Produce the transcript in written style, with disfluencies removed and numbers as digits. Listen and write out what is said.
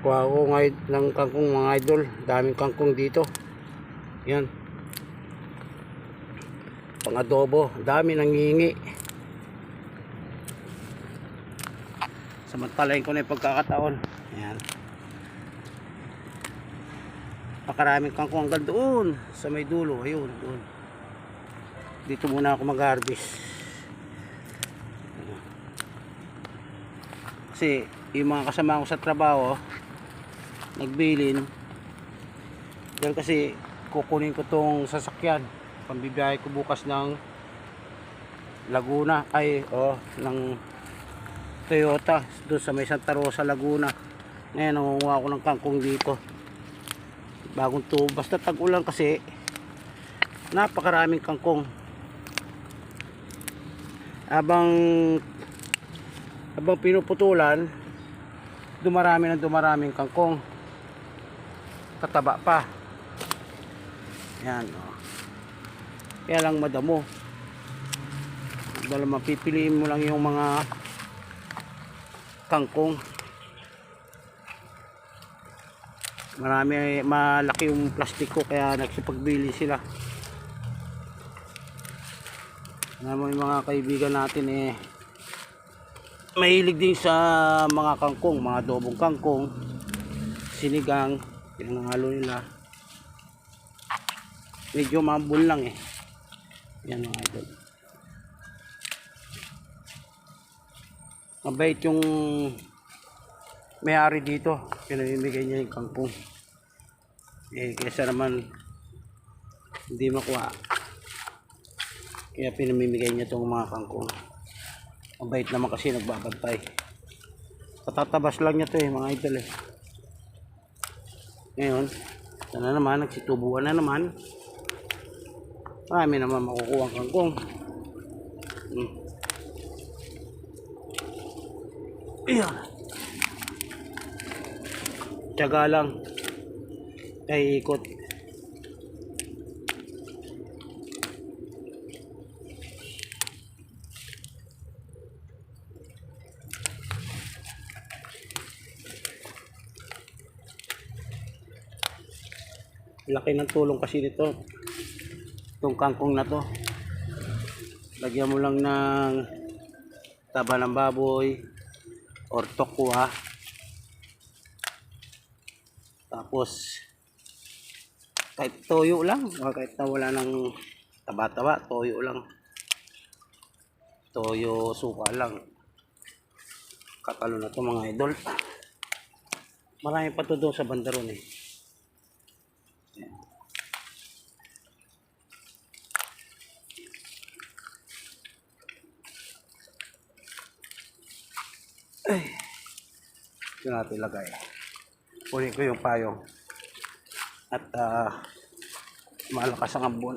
Kuha ko ngayon ng kangkong mga idol. Daming kangkong dito. Yan. Pang adobo. Dami nangihingi. Samantalahin ko na yung pagkakataon. Yan. Pakaraming kangkong hanggang doon. Sa may dulo. Ayun. Doon. Dito muna ako mag-harvest. Kasi yung mga kasama ko sa trabaho nagbilin dahil kasi kukunin ko tong sasakyan, pambibiyahe ko bukas ng Laguna ng Toyota doon sa may Santa Rosa, Laguna. Ngayon nangunguha ako ng kangkong dito, bagong tubo, basta tag-ulan kasi napakaraming kangkong. Habang pinuputulan, dumaraming kangkong, tataba pa. Yan, oh. Kaya lang madamo. Dahil mapipiliin mo lang yung mga kangkong. Malaki yung plastic ko, kaya nagsipagbili sila. Alam mo yung mga kaibigan natin mahilig din sa mga kangkong, mga adobong kangkong, sinigang, pinanghalo nila. Medyo mabul lang yan mga idol. Mabait yung may-ari dito, pinamimigay niya yung kangkong. Kaysa naman hindi makuha, kaya pinamimigay niya itong mga kangkong. Mabait naman kasi, nagbabantay. Patatabas lang niya to mga idol Ngayon, sana naman, nagsitubuan na naman. Marami naman makukuha ang kangkong. Ayan. Tiyaga lang. Ay ikot. Laki ng tulong kasi nito, itong kangkong na to. Lagyan mo lang ng taba ng baboy or tokwa, tapos kahit toyo lang, o kahit na wala ng taba-taba, toyo lang, toyo suka lang, katalo na to mga idol. Marami pa to doon sa bandaron Ito natin ilagay. Kunin ko yung payong at malakas ang ambon.